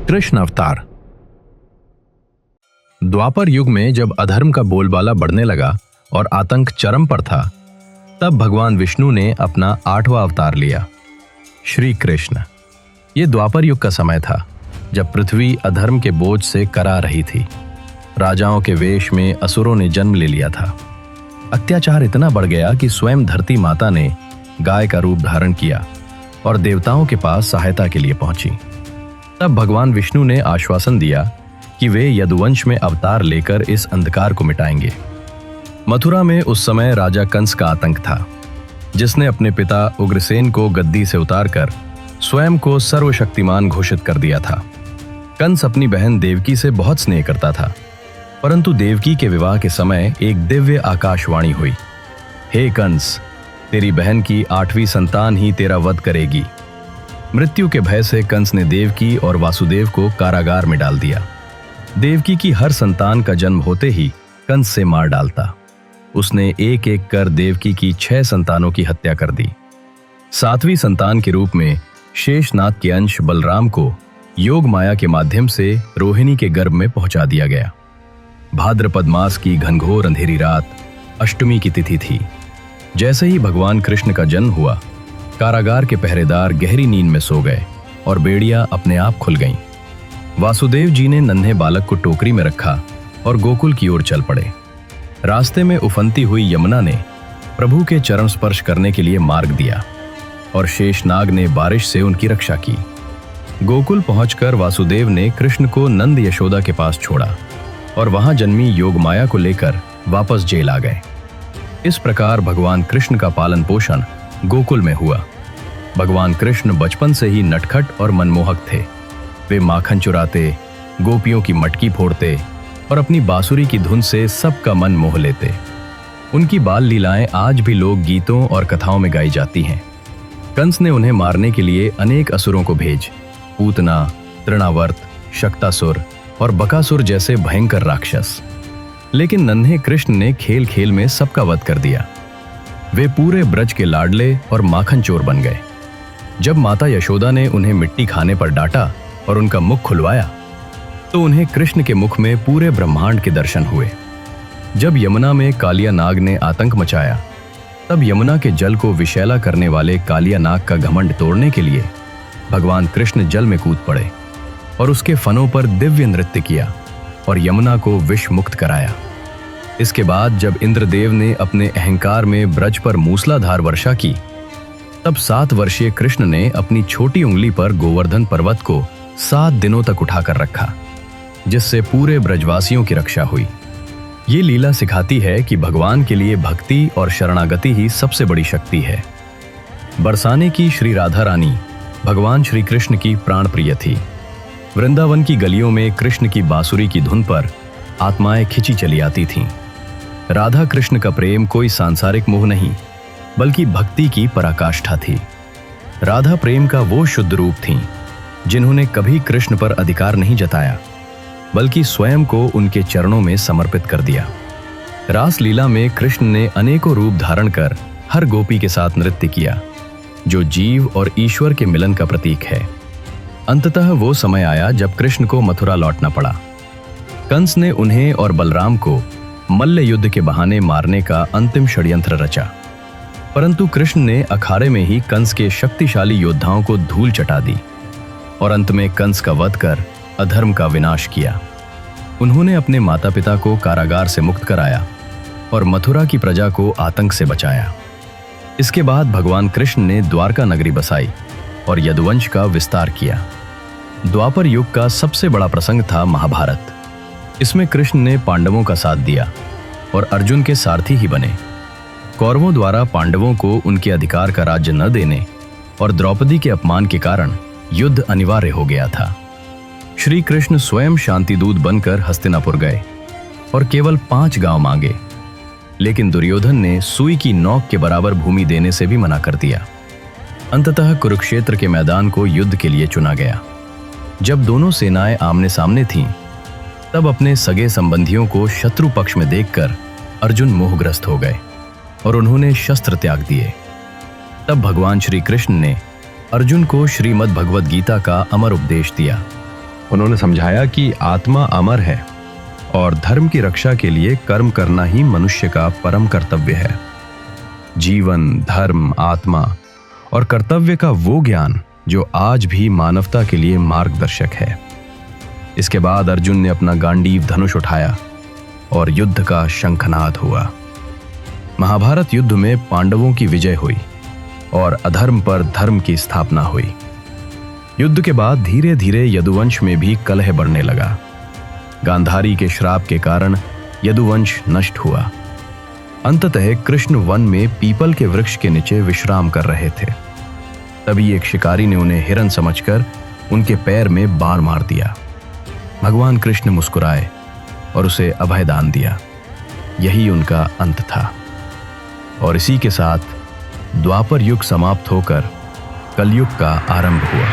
कृष्ण अवतार। द्वापर युग में जब अधर्म का बोलबाला बढ़ने लगा और आतंक चरम पर था, तब भगवान विष्णु ने अपना 8वां अवतार लिया, श्री कृष्ण। ये द्वापर युग का समय था जब पृथ्वी अधर्म के बोझ से करा रही थी। राजाओं के वेश में असुरों ने जन्म ले लिया था। अत्याचार इतना बढ़ गया कि स्वयं धरती माता ने गाय का रूप धारण किया और देवताओं के पास सहायता के लिए पहुंची। तब भगवान विष्णु ने आश्वासन दिया कि वे यदुवंश में अवतार लेकर इस अंधकार को मिटाएंगे। मथुरा में उस समय राजा कंस का आतंक था, जिसने अपने पिता उग्रसेन को गद्दी से उतारकर स्वयं को सर्वशक्तिमान घोषित कर दिया था। कंस अपनी बहन देवकी से बहुत स्नेह करता था, परंतु देवकी के विवाह के समय एक दिव्य आकाशवाणी हुई, हे कंस, तेरी बहन की 8वीं संतान ही तेरा वध करेगी। मृत्यु के भय से कंस ने देवकी और वासुदेव को कारागार में डाल दिया। देवकी की हर संतान का जन्म होते ही कंस से मार डालता। उसने एक एक कर देवकी की 6 संतानों की हत्या कर दी। 7वीं संतान के रूप में शेषनाग के अंश बलराम को योग माया के माध्यम से रोहिणी के गर्भ में पहुंचा दिया गया। भाद्रपद मास की घनघोर अंधेरी रात अष्टमी की तिथि थी। जैसे ही भगवान कृष्ण का जन्म हुआ, कारागार के पहरेदार गहरी नींद में सो गए और बेड़ियां अपने आप खुल गईं। वासुदेव जी ने नन्हे बालक को टोकरी में रखा और गोकुल की ओर चल पड़े। रास्ते में उफनती हुई यमुना ने प्रभु के चरण स्पर्श करने के लिए मार्ग दिया और शेषनाग ने बारिश से उनकी रक्षा की। गोकुल पहुंचकर वासुदेव ने कृष्ण को नंद यशोदा के पास छोड़ा और वहां जन्मी योग माया को लेकर वापस जेल आ गए। इस प्रकार भगवान कृष्ण का पालन पोषण गोकुल में हुआ। भगवान कृष्ण बचपन से ही नटखट और मनमोहक थे। वे माखन चुराते, गोपियों की मटकी फोड़ते और अपनी बांसुरी की धुन से सबका मन मोह लेते। उनकी बाल लीलाएं आज भी लोक गीतों और कथाओं में गाई जाती हैं। कंस ने उन्हें मारने के लिए अनेक असुरों को भेज, पूतना, तृणावर्त, शक्तासुर और बकासुर जैसे भयंकर राक्षस। लेकिन नन्हे कृष्ण ने खेल खेल में सबका वध कर दिया। वे पूरे ब्रज के लाडले और माखन चोर बन गए। जब माता यशोदा ने उन्हें मिट्टी खाने पर डांटा और उनका मुख खुलवाया, तो उन्हें कृष्ण के मुख में पूरे ब्रह्मांड के दर्शन हुए। जब यमुना में कालिया नाग ने आतंक मचाया, तब यमुना के जल को विषैला करने वाले कालिया नाग का घमंड तोड़ने के लिए भगवान कृष्ण जल में कूद पड़े और उसके फनों पर दिव्य नृत्य किया और यमुना को विष मुक्त कराया। इसके बाद जब इंद्रदेव ने अपने अहंकार में ब्रज पर मूसलाधार वर्षा की, तब 7 वर्षीय कृष्ण ने अपनी छोटी उंगली पर गोवर्धन पर्वत को 7 दिनों तक उठाकर रखा, जिससे पूरे ब्रजवासियों की रक्षा हुई। ये लीला सिखाती है कि भगवान के लिए भक्ति और शरणागति ही सबसे बड़ी शक्ति है। बरसाने की श्री राधा रानी भगवान श्री कृष्ण की प्राण प्रिय थी। वृंदावन की गलियों में कृष्ण की बांसुरी की धुन पर आत्माएं खिंची चली आती थीं। राधा कृष्ण का प्रेम कोई सांसारिक मोह नहीं, बल्कि भक्ति की पराकाष्ठा थी। राधा प्रेम का वो शुद्ध रूप थीं, जिन्होंने कभी कृष्ण पर अधिकार नहीं जताया, बल्कि स्वयं को उनके चरणों में समर्पित कर दिया। रास लीला में कृष्ण ने अनेकों रूप धारण कर हर गोपी के साथ नृत्य किया, जो जीव और ईश्वर के मिलन का प्रतीक है। अंततः वो समय आया जब कृष्ण को मथुरा लौटना पड़ा। कंस ने उन्हें और बलराम को मल्ल युद्ध के बहाने मारने का अंतिम षड्यंत्र रचा, परंतु कृष्ण ने अखाड़े में ही कंस के शक्तिशाली योद्धाओं को धूल चटा दी और अंत में कंस का वध कर अधर्म का विनाश किया। उन्होंने अपने माता पिता को कारागार से मुक्त कराया और मथुरा की प्रजा को आतंक से बचाया। इसके बाद भगवान कृष्ण ने द्वारका नगरी बसाई और यदुवंश का विस्तार किया। द्वापर युग का सबसे बड़ा प्रसंग था महाभारत। इसमें कृष्ण ने पांडवों का साथ दिया और अर्जुन के सारथी ही बने। कौरवों द्वारा पांडवों को उनके अधिकार का राज्य न देने और द्रौपदी के अपमान के कारण युद्ध अनिवार्य हो गया था। श्री कृष्ण स्वयं शांतिदूत बनकर हस्तिनापुर गए और केवल 5 गांव मांगे, लेकिन दुर्योधन ने सुई की नोक के बराबर भूमि देने से भी मना कर दिया। अंततः कुरुक्षेत्र के मैदान को युद्ध के लिए चुना गया। जब दोनों सेनाएं आमने सामने थीं, तब अपने सगे संबंधियों को शत्रु पक्ष में देखकर अर्जुन मोहग्रस्त हो गए और उन्होंने शस्त्र त्याग दिए। तब भगवान श्री कृष्ण ने अर्जुन को श्रीमद् भगवद गीता का अमर उपदेश दिया। उन्होंने समझाया कि आत्मा अमर है और धर्म की रक्षा के लिए कर्म करना ही मनुष्य का परम कर्तव्य है। जीवन, धर्म, आत्मा और कर्तव्य का वो ज्ञान जो आज भी मानवता के लिए मार्गदर्शक है। इसके बाद अर्जुन ने अपना गांडीव धनुष उठाया और युद्ध का शंखनाद हुआ। महाभारत युद्ध में पांडवों की विजय हुई और अधर्म पर धर्म की स्थापना हुई। युद्ध के बाद धीरे धीरे यदुवंश में भी कलह बढ़ने लगा। गांधारी के श्राप के कारण यदुवंश नष्ट हुआ। अंततः कृष्ण वन में पीपल के वृक्ष के नीचे विश्राम कर रहे थे। तभी एक शिकारी ने उन्हें हिरन समझकर उनके पैर में बाण मार दिया। भगवान कृष्ण मुस्कुराए और उसे अभय दान दिया। यही उनका अंत था। और इसी के साथ द्वापर युग समाप्त होकर कलयुग का आरंभ हुआ।